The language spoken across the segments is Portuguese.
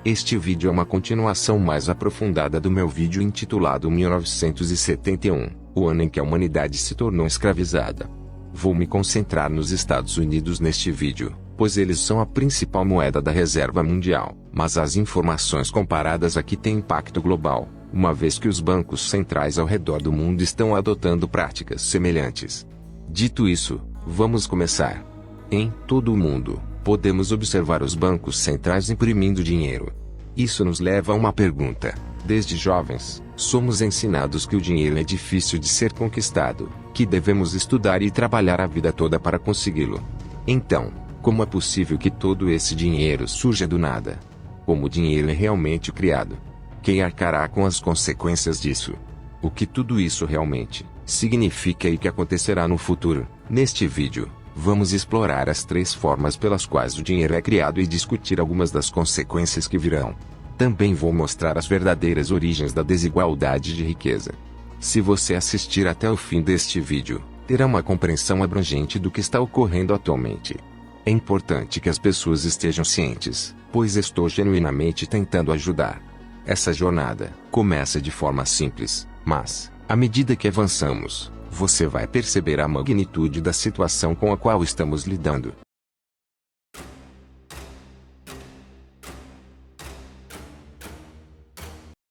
Este vídeo é uma continuação mais aprofundada do meu vídeo intitulado 1971, o ano em que a humanidade se tornou escravizada. Vou me concentrar nos Estados Unidos neste vídeo, pois eles são a principal moeda da reserva mundial, mas as informações comparadas aqui têm impacto global, uma vez que os bancos centrais ao redor do mundo estão adotando práticas semelhantes. Dito isso, vamos começar. Em todo o mundo, podemos observar os bancos centrais imprimindo dinheiro. Isso nos leva a uma pergunta. Desde jovens, somos ensinados que o dinheiro é difícil de ser conquistado, que devemos estudar e trabalhar a vida toda para consegui-lo. Então, como é possível que todo esse dinheiro surja do nada? Como o dinheiro é realmente criado? Quem arcará com as consequências disso? O que tudo isso realmente significa e que acontecerá no futuro? Neste vídeo, vamos explorar as 3 formas pelas quais o dinheiro é criado e discutir algumas das consequências que virão. Também vou mostrar as verdadeiras origens da desigualdade de riqueza. Se você assistir até o fim deste vídeo, terá uma compreensão abrangente do que está ocorrendo atualmente. É importante que as pessoas estejam cientes, pois estou genuinamente tentando ajudar. Essa jornada começa de forma simples, mas, à medida que avançamos, você vai perceber a magnitude da situação com a qual estamos lidando.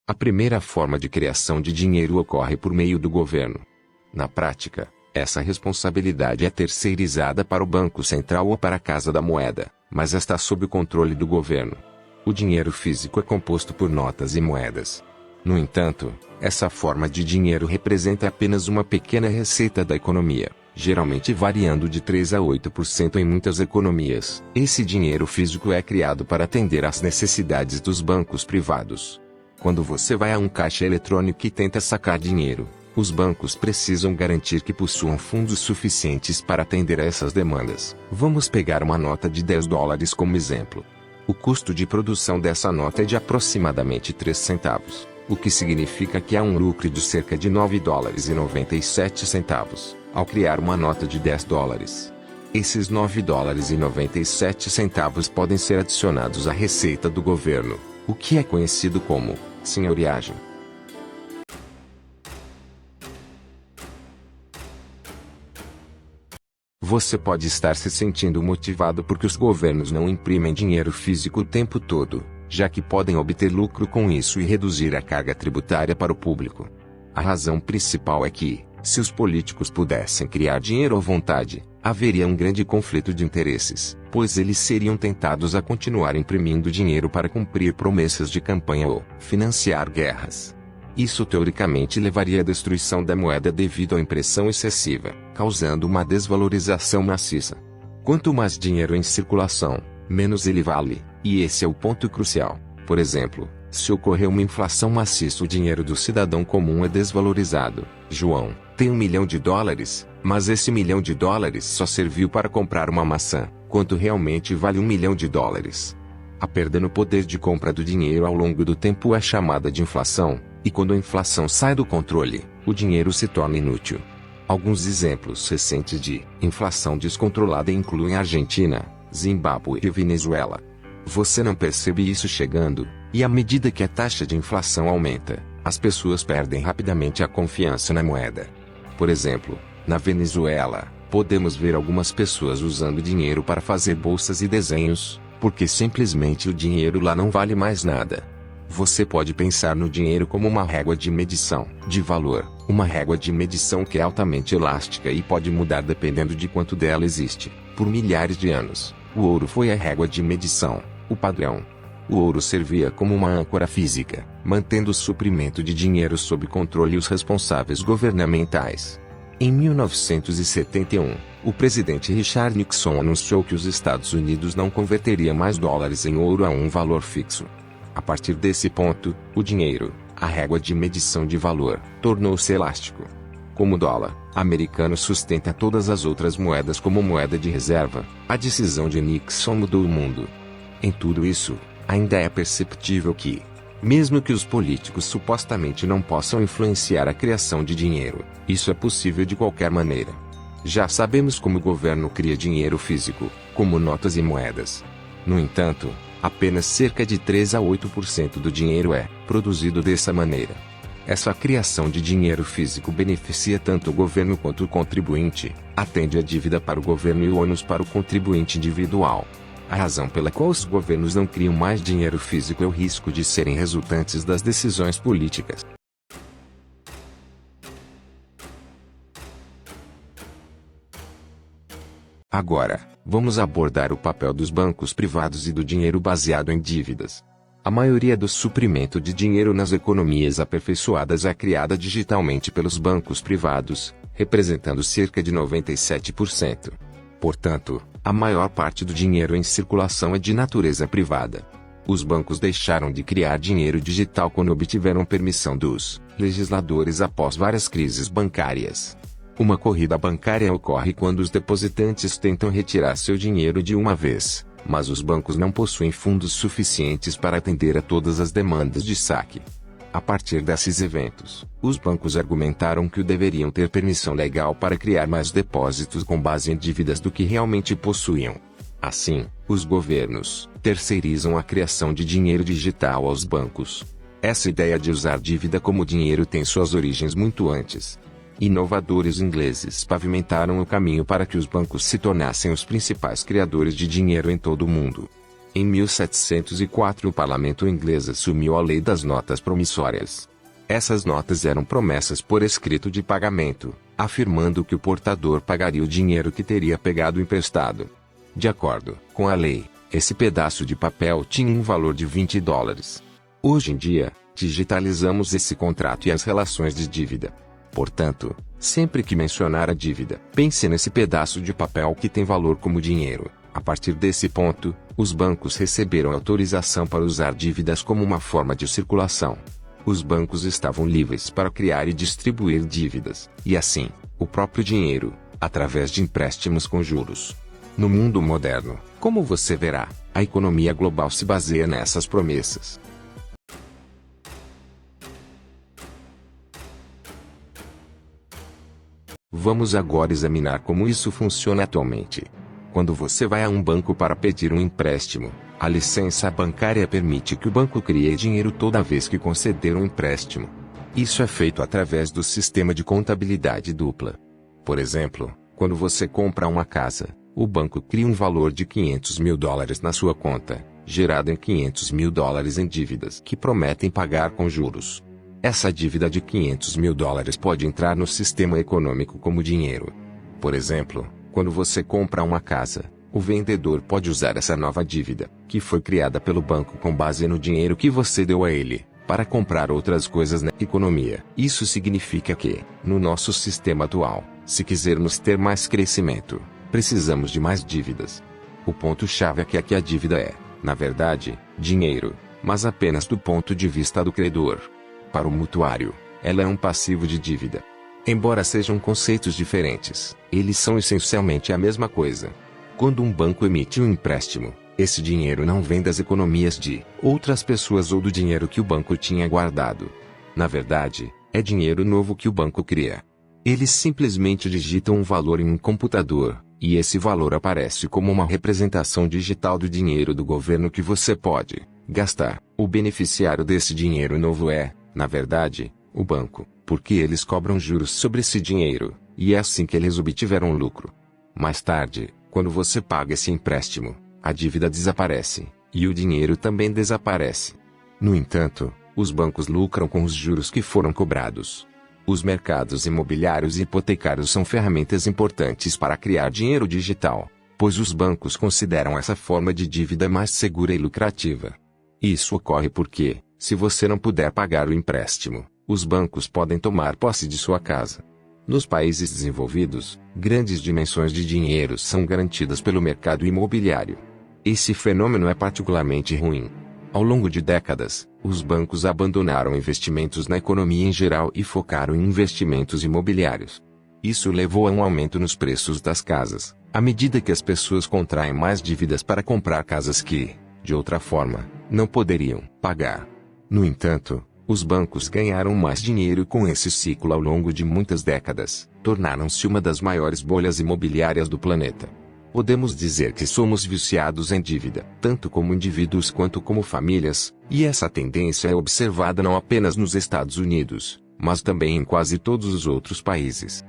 A primeira forma de criação de dinheiro ocorre por meio do governo. Na prática, essa responsabilidade é terceirizada para o Banco Central ou para a Casa da Moeda, mas está sob o controle do governo. O dinheiro físico é composto por notas e moedas. No entanto, essa forma de dinheiro representa apenas uma pequena receita da economia, geralmente variando de 3 a 8% em muitas economias. Esse dinheiro físico é criado para atender às necessidades dos bancos privados. Quando você vai a um caixa eletrônico e tenta sacar dinheiro, os bancos precisam garantir que possuam fundos suficientes para atender a essas demandas. Vamos pegar uma nota de $10 como exemplo. O custo de produção dessa nota é de aproximadamente 3 centavos, o que significa que há um lucro de cerca de $9,97 ao criar uma nota de $10. Esses $9,97 podem ser adicionados à receita do governo, o que é conhecido como senhoriagem. Você pode estar se sentindo motivado porque os governos não imprimem dinheiro físico o tempo todo, já que podem obter lucro com isso e reduzir a carga tributária para o público. A razão principal é que, se os políticos pudessem criar dinheiro à vontade, haveria um grande conflito de interesses, pois eles seriam tentados a continuar imprimindo dinheiro para cumprir promessas de campanha ou financiar guerras. Isso teoricamente levaria à destruição da moeda devido à impressão excessiva, causando uma desvalorização maciça. Quanto mais dinheiro em circulação, menos ele vale, e esse é o ponto crucial. Por exemplo, se ocorrer uma inflação maciça, o dinheiro do cidadão comum é desvalorizado. João tem $1 milhão, mas esse $1 milhão só serviu para comprar uma maçã, quanto realmente vale $1 milhão. A perda no poder de compra do dinheiro ao longo do tempo é chamada de inflação, e quando a inflação sai do controle, o dinheiro se torna inútil. Alguns exemplos recentes de inflação descontrolada incluem Argentina, Zimbábue e Venezuela. Você não percebe isso chegando, e à medida que a taxa de inflação aumenta, as pessoas perdem rapidamente a confiança na moeda. Por exemplo, na Venezuela, podemos ver algumas pessoas usando dinheiro para fazer bolsas e desenhos, porque simplesmente o dinheiro lá não vale mais nada. Você pode pensar no dinheiro como uma régua de medição de valor, uma régua de medição que é altamente elástica e pode mudar dependendo de quanto dela existe. Por milhares de anos, o ouro foi a régua de medição, o padrão. O ouro servia como uma âncora física, mantendo o suprimento de dinheiro sob controle e os responsáveis governamentais. Em 1971, o presidente Richard Nixon anunciou que os Estados Unidos não converteria mais dólares em ouro a um valor fixo. A partir desse ponto, o dinheiro, a régua de medição de valor, tornou-se elástico. Como o dólar americano sustenta todas as outras moedas como moeda de reserva, a decisão de Nixon mudou o mundo. Em tudo isso, ainda é perceptível que, mesmo que os políticos supostamente não possam influenciar a criação de dinheiro, isso é possível de qualquer maneira. Já sabemos como o governo cria dinheiro físico, como notas e moedas. No entanto, Apenas cerca de 3 a 8% do dinheiro é produzido dessa maneira. Essa criação de dinheiro físico beneficia tanto o governo quanto o contribuinte, atende a dívida para o governo e o ônus para o contribuinte individual. A razão pela qual os governos não criam mais dinheiro físico é o risco de serem resultantes das decisões políticas. Agora, vamos abordar o papel dos bancos privados e do dinheiro baseado em dívidas. A maioria do suprimento de dinheiro nas economias aperfeiçoadas é criada digitalmente pelos bancos privados, representando cerca de 97%. Portanto, a maior parte do dinheiro em circulação é de natureza privada. Os bancos deixaram de criar dinheiro digital quando obtiveram permissão dos legisladores após várias crises bancárias. Uma corrida bancária ocorre quando os depositantes tentam retirar seu dinheiro de uma vez, mas os bancos não possuem fundos suficientes para atender a todas as demandas de saque. A partir desses eventos, os bancos argumentaram que deveriam ter permissão legal para criar mais depósitos com base em dívidas do que realmente possuíam. Assim, os governos terceirizam a criação de dinheiro digital aos bancos. Essa ideia de usar dívida como dinheiro tem suas origens muito antes. Inovadores ingleses pavimentaram o caminho para que os bancos se tornassem os principais criadores de dinheiro em todo o mundo. Em 1704 o parlamento inglês assumiu a lei das notas promissórias. Essas notas eram promessas por escrito de pagamento, afirmando que o portador pagaria o dinheiro que teria pegado emprestado. De acordo com a lei, esse pedaço de papel tinha um valor de $20. Hoje em dia, digitalizamos esse contrato e as relações de dívida. Portanto, sempre que mencionar a dívida, pense nesse pedaço de papel que tem valor como dinheiro. A partir desse ponto, os bancos receberam autorização para usar dívidas como uma forma de circulação. Os bancos estavam livres para criar e distribuir dívidas, e assim, o próprio dinheiro, através de empréstimos com juros. No mundo moderno, como você verá, a economia global se baseia nessas promessas. Vamos agora examinar como isso funciona atualmente. Quando você vai a um banco para pedir um empréstimo, a licença bancária permite que o banco crie dinheiro toda vez que conceder um empréstimo. Isso é feito através do sistema de contabilidade dupla. Por exemplo, quando você compra uma casa, o banco cria um valor de $500 mil na sua conta, gerado em $500 mil em dívidas que prometem pagar com juros. Essa dívida de $500 mil pode entrar no sistema econômico como dinheiro. Por exemplo, quando você compra uma casa, o vendedor pode usar essa nova dívida, que foi criada pelo banco com base no dinheiro que você deu a ele, para comprar outras coisas na economia. Isso significa que, no nosso sistema atual, se quisermos ter mais crescimento, precisamos de mais dívidas. O ponto-chave é que a dívida é, na verdade, dinheiro, mas apenas do ponto de vista do credor. Para o mutuário, ela é um passivo de dívida. Embora sejam conceitos diferentes, eles são essencialmente a mesma coisa. Quando um banco emite um empréstimo, esse dinheiro não vem das economias de outras pessoas ou do dinheiro que o banco tinha guardado. Na verdade, é dinheiro novo que o banco cria. Eles simplesmente digitam um valor em um computador, e esse valor aparece como uma representação digital do dinheiro do governo que você pode gastar. O beneficiário desse dinheiro novo é, na verdade, o banco, porque eles cobram juros sobre esse dinheiro, e é assim que eles obtiveram lucro. Mais tarde, quando você paga esse empréstimo, a dívida desaparece, e o dinheiro também desaparece. No entanto, os bancos lucram com os juros que foram cobrados. Os mercados imobiliários e hipotecários são ferramentas importantes para criar dinheiro digital, pois os bancos consideram essa forma de dívida mais segura e lucrativa. Isso ocorre porque, se você não puder pagar o empréstimo, os bancos podem tomar posse de sua casa. Nos países desenvolvidos, grandes dimensões de dinheiro são garantidas pelo mercado imobiliário. Esse fenômeno é particularmente ruim. Ao longo de décadas, os bancos abandonaram investimentos na economia em geral e focaram em investimentos imobiliários. Isso levou a um aumento nos preços das casas, à medida que as pessoas contraem mais dívidas para comprar casas que, de outra forma, não poderiam pagar. No entanto, os bancos ganharam mais dinheiro com esse ciclo ao longo de muitas décadas, tornaram-se uma das maiores bolhas imobiliárias do planeta. Podemos dizer que somos viciados em dívida, tanto como indivíduos quanto como famílias, e essa tendência é observada não apenas nos Estados Unidos, mas também em quase todos os outros países.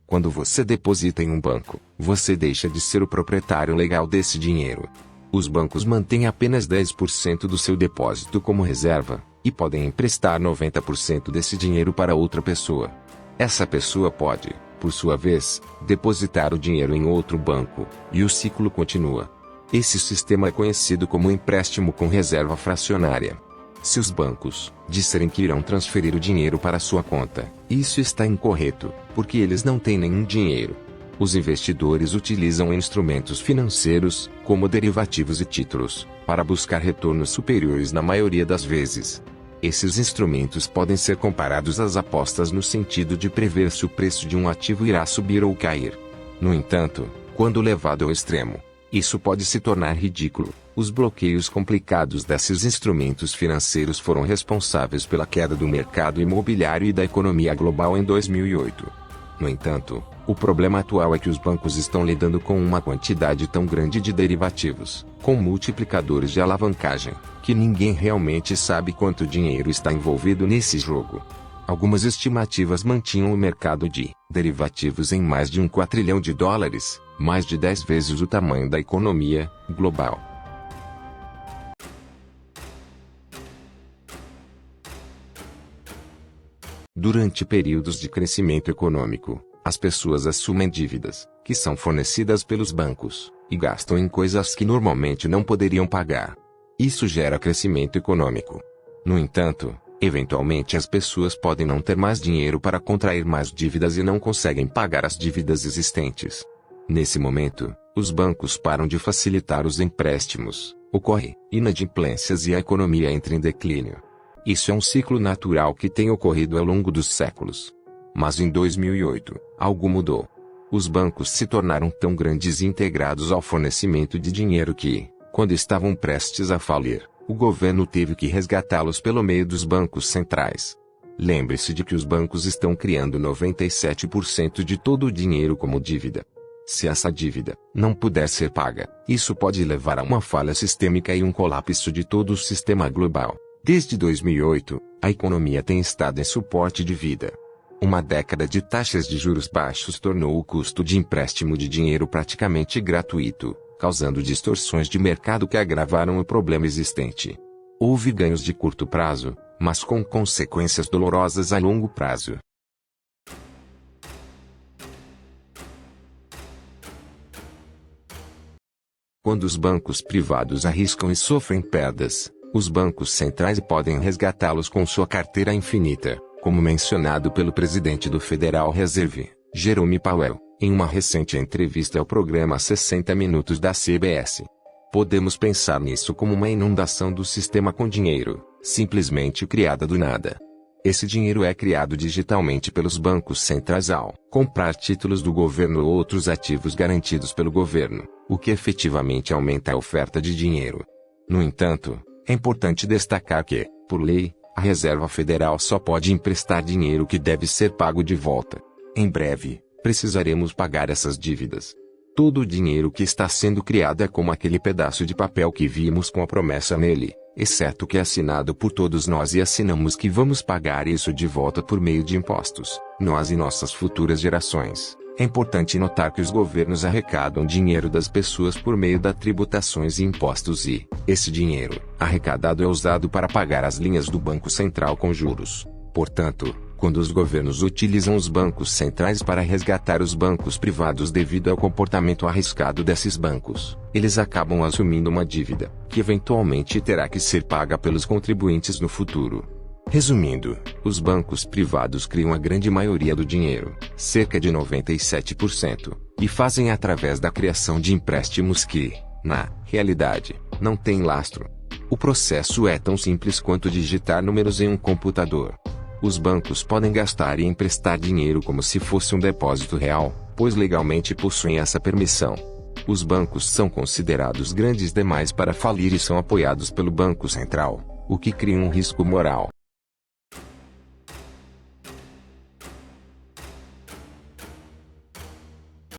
Quando você deposita em um banco, você deixa de ser o proprietário legal desse dinheiro. Os bancos mantêm apenas 10% do seu depósito como reserva, e podem emprestar 90% desse dinheiro para outra pessoa. Essa pessoa pode, por sua vez, depositar o dinheiro em outro banco, e o ciclo continua. Esse sistema é conhecido como empréstimo com reserva fracionária. Se os bancos disserem que irão transferir o dinheiro para sua conta, isso está incorreto, porque eles não têm nenhum dinheiro. Os investidores utilizam instrumentos financeiros, como derivativos e títulos, para buscar retornos superiores na maioria das vezes. Esses instrumentos podem ser comparados às apostas no sentido de prever se o preço de um ativo irá subir ou cair. No entanto, quando levado ao extremo, isso pode se tornar ridículo. Os bloqueios complicados desses instrumentos financeiros foram responsáveis pela queda do mercado imobiliário e da economia global em 2008. No entanto, o problema atual é que os bancos estão lidando com uma quantidade tão grande de derivativos, com multiplicadores de alavancagem, que ninguém realmente sabe quanto dinheiro está envolvido nesse jogo. Algumas estimativas mantinham o mercado de derivativos em mais de US$ 1 quatrilhão, mais de 10 vezes o tamanho da economia global. Durante períodos de crescimento econômico, as pessoas assumem dívidas, que são fornecidas pelos bancos, e gastam em coisas que normalmente não poderiam pagar. Isso gera crescimento econômico. No entanto, eventualmente as pessoas podem não ter mais dinheiro para contrair mais dívidas e não conseguem pagar as dívidas existentes. Nesse momento, os bancos param de facilitar os empréstimos, ocorrem inadimplências e a economia entra em declínio. Isso é um ciclo natural que tem ocorrido ao longo dos séculos. Mas em 2008, algo mudou. Os bancos se tornaram tão grandes e integrados ao fornecimento de dinheiro que, quando estavam prestes a falir, o governo teve que resgatá-los pelo meio dos bancos centrais. Lembre-se de que os bancos estão criando 97% de todo o dinheiro como dívida. Se essa dívida não puder ser paga, isso pode levar a uma falha sistêmica e um colapso de todo o sistema global. Desde 2008, a economia tem estado em suporte de vida. Uma década de taxas de juros baixos tornou o custo de empréstimo de dinheiro praticamente gratuito, causando distorções de mercado que agravaram o problema existente. Houve ganhos de curto prazo, mas com consequências dolorosas a longo prazo. Quando os bancos privados arriscam e sofrem perdas, os bancos centrais podem resgatá-los com sua carteira infinita, como mencionado pelo presidente do Federal Reserve, Jerome Powell, em uma recente entrevista ao programa 60 Minutos da CBS. Podemos pensar nisso como uma inundação do sistema com dinheiro, simplesmente criada do nada. Esse dinheiro é criado digitalmente pelos bancos centrais ao comprar títulos do governo ou outros ativos garantidos pelo governo, o que efetivamente aumenta a oferta de dinheiro. No entanto, é importante destacar que, por lei, a Reserva Federal só pode emprestar dinheiro que deve ser pago de volta. Em breve, precisaremos pagar essas dívidas. Todo o dinheiro que está sendo criado é como aquele pedaço de papel que vimos com a promessa nele, exceto que é assinado por todos nós e assinamos que vamos pagar isso de volta por meio de impostos, nós e nossas futuras gerações. É importante notar que os governos arrecadam dinheiro das pessoas por meio das tributações e impostos e, esse dinheiro, arrecadado é usado para pagar as linhas do Banco Central com juros. Portanto, quando os governos utilizam os bancos centrais para resgatar os bancos privados devido ao comportamento arriscado desses bancos, eles acabam assumindo uma dívida, que eventualmente terá que ser paga pelos contribuintes no futuro. Resumindo, os bancos privados criam a grande maioria do dinheiro, cerca de 97%, e fazem através da criação de empréstimos que, na realidade, não têm lastro. O processo é tão simples quanto digitar números em um computador. Os bancos podem gastar e emprestar dinheiro como se fosse um depósito real, pois legalmente possuem essa permissão. Os bancos são considerados grandes demais para falir e são apoiados pelo Banco Central, o que cria um risco moral.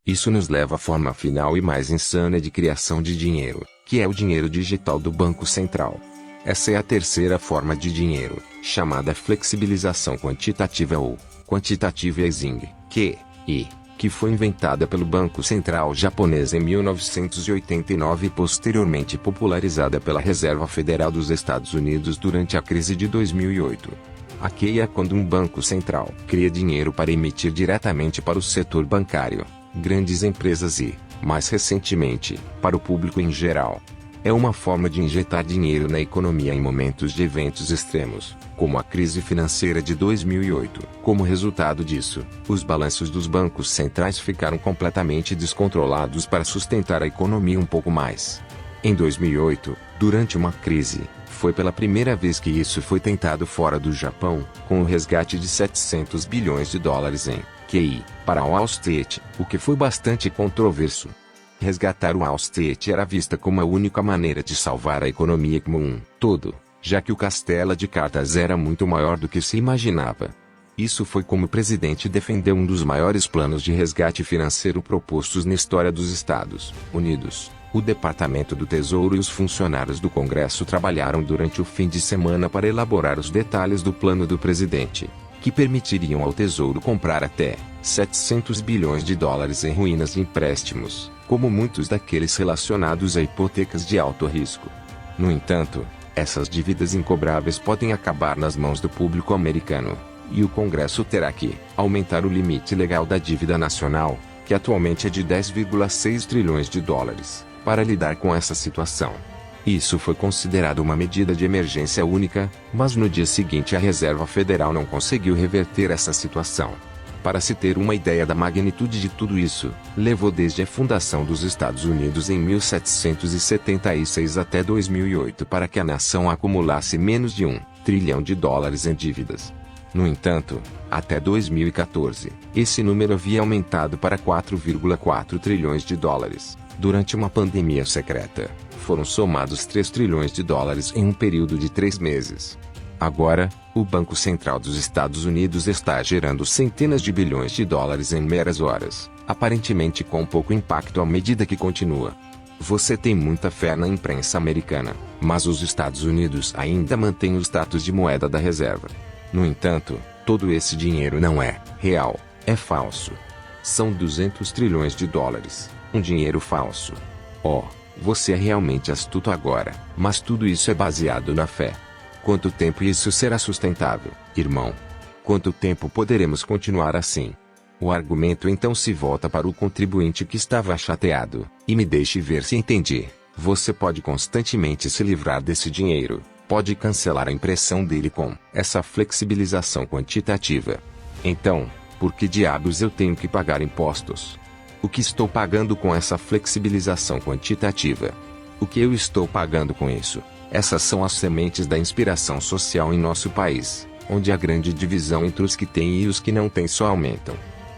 Isso nos leva à forma final e mais insana de criação de dinheiro, que é o dinheiro digital do Banco Central. Essa é a terceira forma de dinheiro, chamada flexibilização quantitativa ou quantitative easing, que foi inventada pelo Banco Central japonês em 1989 e posteriormente popularizada pela Reserva Federal dos Estados Unidos durante a crise de 2008. A QE é quando um banco central cria dinheiro para emitir diretamente para o setor bancário, grandes empresas e, mais recentemente, para o público em geral. É uma forma de injetar dinheiro na economia em momentos de eventos extremos, como a crise financeira de 2008. Como resultado disso, os balanços dos bancos centrais ficaram completamente descontrolados para sustentar a economia um pouco mais. Em 2008, durante uma crise, foi pela primeira vez que isso foi tentado fora do Japão, com o resgate de 700 bilhões de dólares em QI para Wall Street, o que foi bastante controverso. Resgatar Wall Street era vista como a única maneira de salvar a economia como um todo, já que o castelo de cartas era muito maior do que se imaginava. Isso foi como o presidente defendeu um dos maiores planos de resgate financeiro propostos na história dos Estados Unidos. O Departamento do Tesouro e os funcionários do Congresso trabalharam durante o fim de semana para elaborar os detalhes do plano do presidente, que permitiriam ao Tesouro comprar até 700 bilhões de dólares em ruínas de empréstimos, como muitos daqueles relacionados a hipotecas de alto risco. No entanto, essas dívidas incobráveis podem acabar nas mãos do público americano, e o Congresso terá que aumentar o limite legal da dívida nacional, que atualmente é de 10,6 trilhões de dólares, para lidar com essa situação. Isso foi considerado uma medida de emergência única, mas no dia seguinte a Reserva Federal não conseguiu reverter essa situação. Para se ter uma ideia da magnitude de tudo isso, levou desde a fundação dos Estados Unidos em 1776 até 2008 para que a nação acumulasse menos de 1 trilhão de dólares em dívidas. No entanto, até 2014, esse número havia aumentado para 4,4 trilhões de dólares. Durante uma pandemia secreta, foram somados 3 trilhões de dólares em um período de 3 meses. Agora, o Banco Central dos Estados Unidos está gerando centenas de bilhões de dólares em meras horas, aparentemente com pouco impacto à medida que continua. Você tem muita fé na imprensa americana, mas os Estados Unidos ainda mantêm o status de moeda da reserva. No entanto, todo esse dinheiro não é real, é falso. São 200 trilhões de dólares, um dinheiro falso. Oh, você é realmente astuto agora, mas tudo isso é baseado na fé. Quanto tempo isso será sustentável, irmão? Quanto tempo poderemos continuar assim? O argumento então se volta para o contribuinte que estava chateado, e me deixe ver se entendi. Você pode constantemente se livrar desse dinheiro, pode cancelar a impressão dele com essa flexibilização quantitativa. Então, por que diabos eu tenho que pagar impostos? O que estou pagando com essa flexibilização quantitativa? O que eu estou pagando com isso? Essas são as sementes da inspiração social em nosso país, onde a grande divisão entre os que têm e os que não têm só aumentam.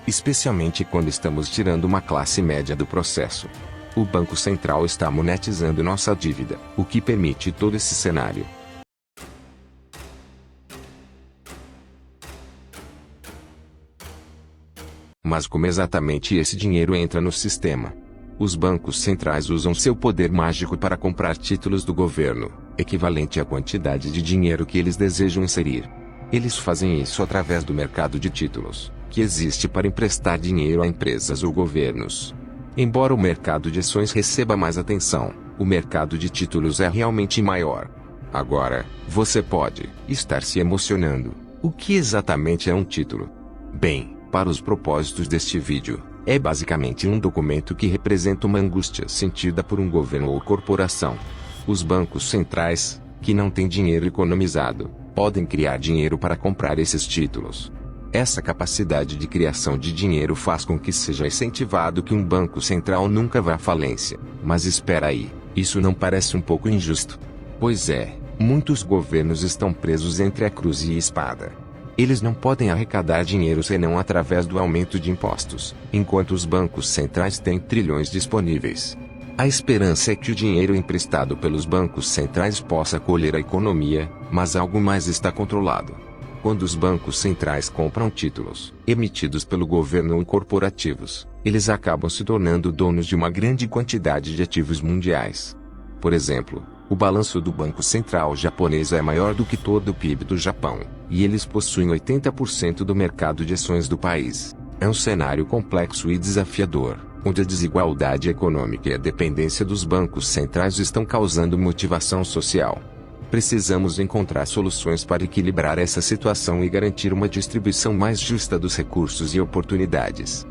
Especialmente quando estamos tirando uma classe média do processo. O Banco Central está monetizando nossa dívida, o que permite todo esse cenário. Mas como exatamente esse dinheiro entra no sistema? Os bancos centrais usam seu poder mágico para comprar títulos do governo, equivalente à quantidade de dinheiro que eles desejam inserir. Eles fazem isso através do mercado de títulos, que existe para emprestar dinheiro a empresas ou governos. Embora o mercado de ações receba mais atenção, o mercado de títulos é realmente maior. Agora, você pode estar se emocionando. O que exatamente é um título? Bem, para os propósitos deste vídeo, é basicamente um documento que representa uma angústia sentida por um governo ou corporação. Os bancos centrais, que não têm dinheiro economizado, podem criar dinheiro para comprar esses títulos. Essa capacidade de criação de dinheiro faz com que seja incentivado que um banco central nunca vá à falência. Mas espera aí, isso não parece um pouco injusto? Pois é, muitos governos estão presos entre a cruz e a espada. Eles não podem arrecadar dinheiro senão através do aumento de impostos, enquanto os bancos centrais têm trilhões disponíveis. A esperança é que o dinheiro emprestado pelos bancos centrais possa colher a economia, mas algo mais está controlado. Quando os bancos centrais compram títulos emitidos pelo governo ou corporativos, eles acabam se tornando donos de uma grande quantidade de ativos mundiais. Por exemplo, o balanço do Banco Central japonês é maior do que todo o PIB do Japão, e eles possuem 80% do mercado de ações do país. É um cenário complexo e desafiador, onde a desigualdade econômica e a dependência dos bancos centrais estão causando motivação social. Precisamos encontrar soluções para equilibrar essa situação e garantir uma distribuição mais justa dos recursos e oportunidades.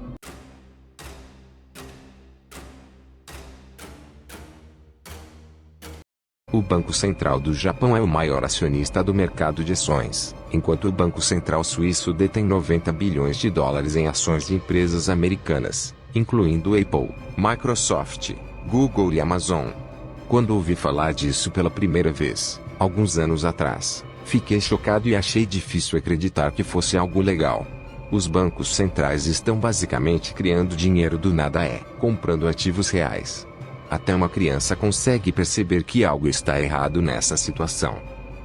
O Banco Central do Japão é o maior acionista do mercado de ações, enquanto o Banco Central Suíço detém 90 bilhões de dólares em ações de empresas americanas, incluindo Apple, Microsoft, Google e Amazon. Quando ouvi falar disso pela primeira vez, alguns anos atrás, fiquei chocado e achei difícil acreditar que fosse algo legal. Os bancos centrais estão basicamente criando dinheiro do nada, comprando ativos reais. Até uma criança consegue perceber que algo está errado nessa situação.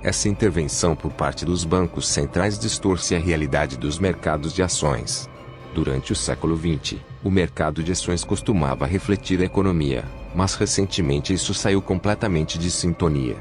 Essa intervenção por parte dos bancos centrais distorce a realidade dos mercados de ações. Durante o século XX, o mercado de ações costumava refletir a economia, mas recentemente isso saiu completamente de sintonia.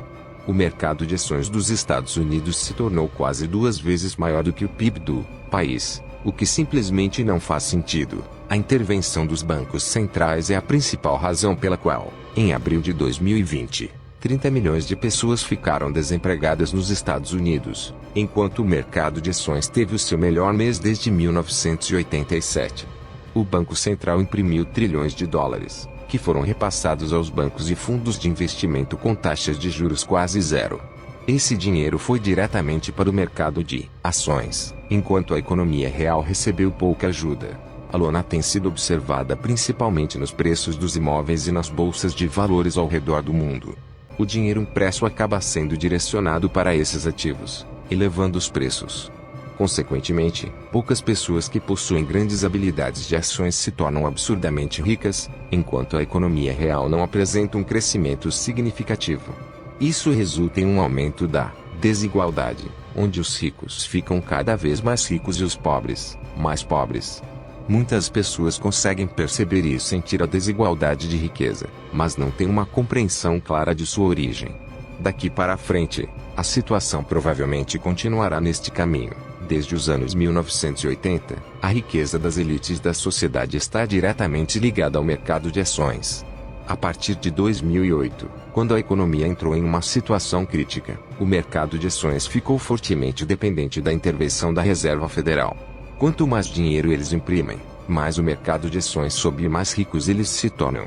O mercado de ações dos Estados Unidos se tornou quase 2 vezes maior do que o PIB do país, o que simplesmente não faz sentido. A intervenção dos bancos centrais é a principal razão pela qual, em abril de 2020, 30 milhões de pessoas ficaram desempregadas nos Estados Unidos, enquanto o mercado de ações teve o seu melhor mês desde 1987. O Banco Central imprimiu trilhões de dólares, que foram repassados aos bancos e fundos de investimento com taxas de juros quase zero. Esse dinheiro foi diretamente para o mercado de ações, enquanto a economia real recebeu pouca ajuda. A lona tem sido observada principalmente nos preços dos imóveis e nas bolsas de valores ao redor do mundo. O dinheiro impresso acaba sendo direcionado para esses ativos, elevando os preços. Consequentemente, poucas pessoas que possuem grandes habilidades de ações se tornam absurdamente ricas, enquanto a economia real não apresenta um crescimento significativo. Isso resulta em um aumento da desigualdade, onde os ricos ficam cada vez mais ricos e os pobres, mais pobres. Muitas pessoas conseguem perceber e sentir a desigualdade de riqueza, mas não têm uma compreensão clara de sua origem. Daqui para frente, a situação provavelmente continuará neste caminho. Desde os anos 1980, a riqueza das elites da sociedade está diretamente ligada ao mercado de ações. A partir de 2008, quando a economia entrou em uma situação crítica, o mercado de ações ficou fortemente dependente da intervenção da Reserva Federal. Quanto mais dinheiro eles imprimem, mais o mercado de ações sobe e mais ricos eles se tornam.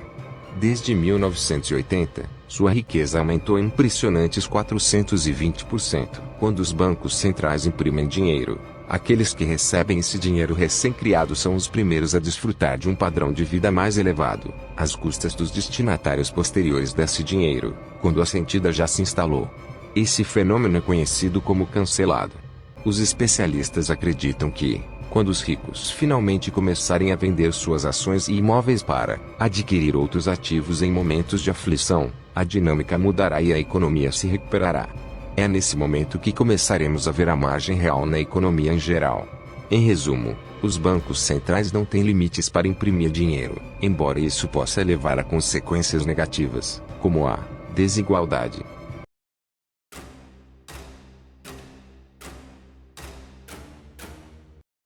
Desde 1980, sua riqueza aumentou em impressionantes 420%. Quando os bancos centrais imprimem dinheiro, aqueles que recebem esse dinheiro recém-criado são os primeiros a desfrutar de um padrão de vida mais elevado, às custas dos destinatários posteriores desse dinheiro, quando a sentida já se instalou. Esse fenômeno é conhecido como cancelado. Os especialistas acreditam que, quando os ricos finalmente começarem a vender suas ações e imóveis para adquirir outros ativos em momentos de aflição, a dinâmica mudará e a economia se recuperará. É nesse momento que começaremos a ver a margem real na economia em geral. Em resumo, os bancos centrais não têm limites para imprimir dinheiro, embora isso possa levar a consequências negativas, como a desigualdade.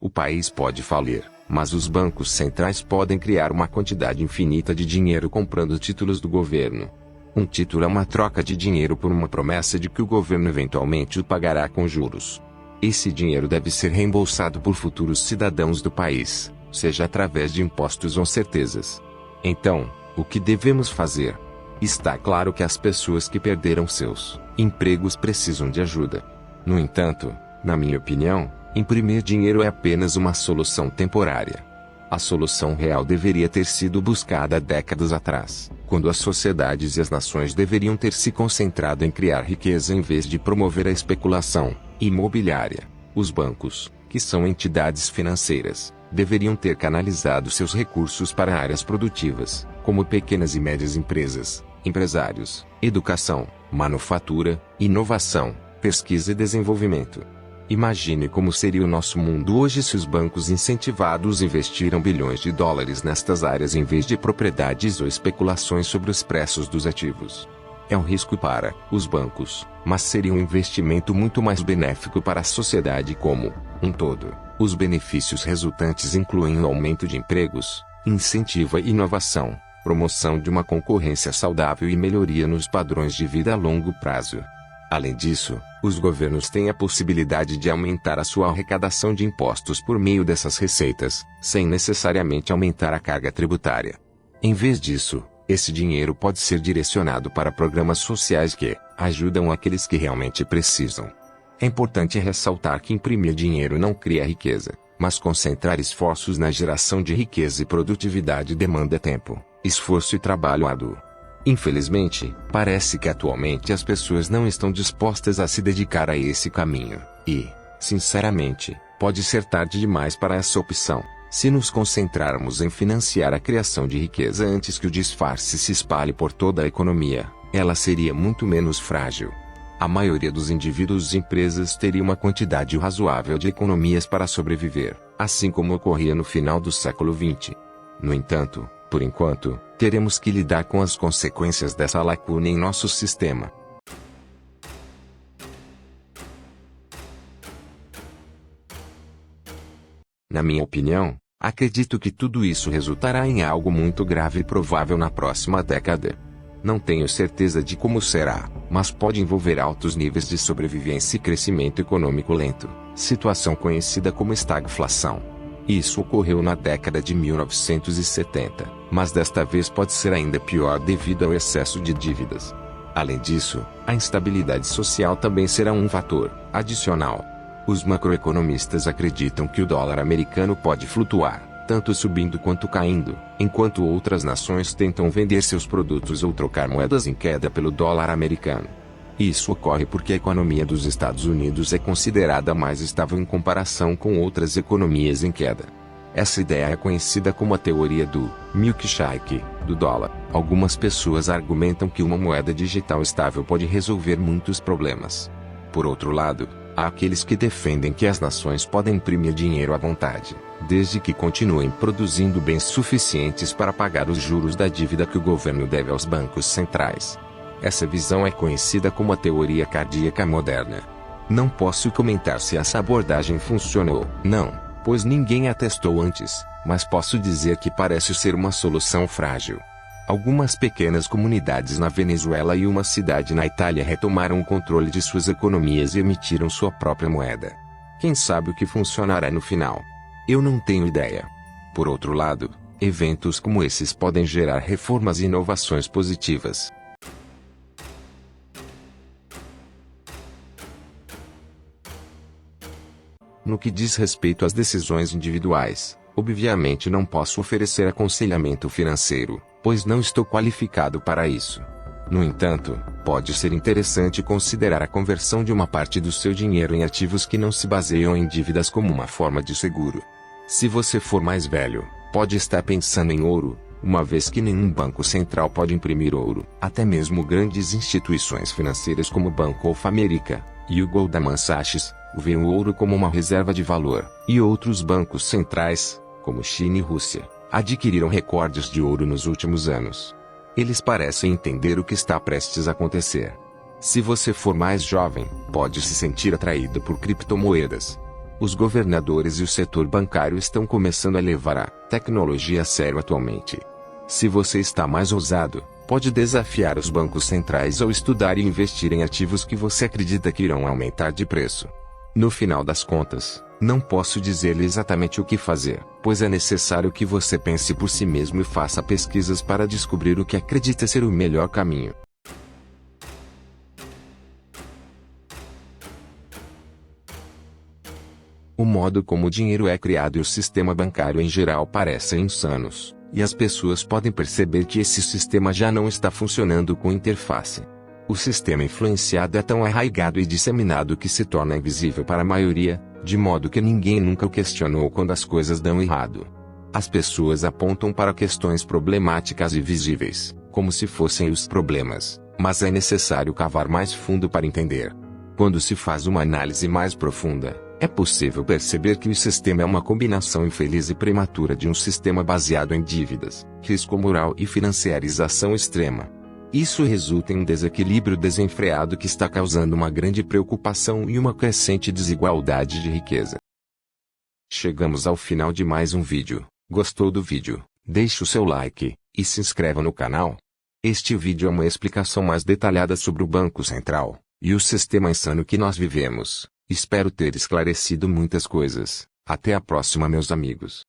O país pode falir, mas os bancos centrais podem criar uma quantidade infinita de dinheiro comprando títulos do governo. Um título é uma troca de dinheiro por uma promessa de que o governo eventualmente o pagará com juros. Esse dinheiro deve ser reembolsado por futuros cidadãos do país, seja através de impostos ou certezas. Então, o que devemos fazer? Está claro que as pessoas que perderam seus empregos precisam de ajuda. No entanto, na minha opinião, imprimir dinheiro é apenas uma solução temporária. A solução real deveria ter sido buscada há décadas atrás, quando as sociedades e as nações deveriam ter se concentrado em criar riqueza em vez de promover a especulação imobiliária. Os bancos, que são entidades financeiras, deveriam ter canalizado seus recursos para áreas produtivas, como pequenas e médias empresas, empresários, educação, manufatura, inovação, pesquisa e desenvolvimento. Imagine como seria o nosso mundo hoje se os bancos incentivados investiram bilhões de dólares nestas áreas em vez de propriedades ou especulações sobre os preços dos ativos. É um risco para os bancos, mas seria um investimento muito mais benéfico para a sociedade como um todo. Os benefícios resultantes incluem o aumento de empregos, incentivo à inovação, promoção de uma concorrência saudável e melhoria nos padrões de vida a longo prazo. Além disso, os governos têm a possibilidade de aumentar a sua arrecadação de impostos por meio dessas receitas, sem necessariamente aumentar a carga tributária. Em vez disso, esse dinheiro pode ser direcionado para programas sociais que ajudam aqueles que realmente precisam. É importante ressaltar que imprimir dinheiro não cria riqueza, mas concentrar esforços na geração de riqueza e produtividade demanda tempo, esforço e trabalho árduo. Infelizmente, parece que atualmente as pessoas não estão dispostas a se dedicar a esse caminho, e, sinceramente, pode ser tarde demais para essa opção. Se nos concentrarmos em financiar a criação de riqueza antes que o disfarce se espalhe por toda a economia, ela seria muito menos frágil. A maioria dos indivíduos e empresas teria uma quantidade razoável de economias para sobreviver, assim como ocorria no final do século XX. No entanto, por enquanto, teremos que lidar com as consequências dessa lacuna em nosso sistema. Na minha opinião, acredito que tudo isso resultará em algo muito grave e provável na próxima década. Não tenho certeza de como será, mas pode envolver altos níveis de sobrevivência e crescimento econômico lento, situação conhecida como estagflação. Isso ocorreu na década de 1970, mas desta vez pode ser ainda pior devido ao excesso de dívidas. Além disso, a instabilidade social também será um fator adicional. Os macroeconomistas acreditam que o dólar americano pode flutuar, tanto subindo quanto caindo, enquanto outras nações tentam vender seus produtos ou trocar moedas em queda pelo dólar americano. Isso ocorre porque a economia dos Estados Unidos é considerada mais estável em comparação com outras economias em queda. Essa ideia é conhecida como a teoria do milkshake do dólar. Algumas pessoas argumentam que uma moeda digital estável pode resolver muitos problemas. Por outro lado, há aqueles que defendem que as nações podem imprimir dinheiro à vontade, desde que continuem produzindo bens suficientes para pagar os juros da dívida que o governo deve aos bancos centrais. Essa visão é conhecida como a teoria cardíaca moderna. Não posso comentar se essa abordagem funcionou, não, pois ninguém a testou antes, mas posso dizer que parece ser uma solução frágil. Algumas pequenas comunidades na Venezuela e uma cidade na Itália retomaram o controle de suas economias e emitiram sua própria moeda. Quem sabe o que funcionará no final? Eu não tenho ideia. Por outro lado, eventos como esses podem gerar reformas e inovações positivas. No que diz respeito às decisões individuais, obviamente não posso oferecer aconselhamento financeiro, pois não estou qualificado para isso. No entanto, pode ser interessante considerar a conversão de uma parte do seu dinheiro em ativos que não se baseiam em dívidas como uma forma de seguro. Se você for mais velho, pode estar pensando em ouro, uma vez que nenhum banco central pode imprimir ouro. Até mesmo grandes instituições financeiras como o Banco of America e o Goldman Sachs veem o ouro como uma reserva de valor, e outros bancos centrais, como China e Rússia, adquiriram recordes de ouro nos últimos anos. Eles parecem entender o que está prestes a acontecer. Se você for mais jovem, pode se sentir atraído por criptomoedas. Os governadores e o setor bancário estão começando a levar a tecnologia a sério atualmente. Se você está mais ousado, pode desafiar os bancos centrais ou estudar e investir em ativos que você acredita que irão aumentar de preço. No final das contas, não posso dizer-lhe exatamente o que fazer, pois é necessário que você pense por si mesmo e faça pesquisas para descobrir o que acredita ser o melhor caminho. O modo como o dinheiro é criado e o sistema bancário em geral parecem insanos, e as pessoas podem perceber que esse sistema já não está funcionando com interface. O sistema influenciado é tão arraigado e disseminado que se torna invisível para a maioria, de modo que ninguém nunca o questionou quando as coisas dão errado. As pessoas apontam para questões problemáticas e visíveis, como se fossem os problemas, mas é necessário cavar mais fundo para entender. Quando se faz uma análise mais profunda, é possível perceber que o sistema é uma combinação infeliz e prematura de um sistema baseado em dívidas, risco moral e financiarização extrema. Isso resulta em um desequilíbrio desenfreado que está causando uma grande preocupação e uma crescente desigualdade de riqueza. Chegamos ao final de mais um vídeo. Gostou do vídeo? Deixe o seu like e se inscreva no canal. Este vídeo é uma explicação mais detalhada sobre o Banco Central e o sistema insano que nós vivemos. Espero ter esclarecido muitas coisas. Até a próxima, meus amigos.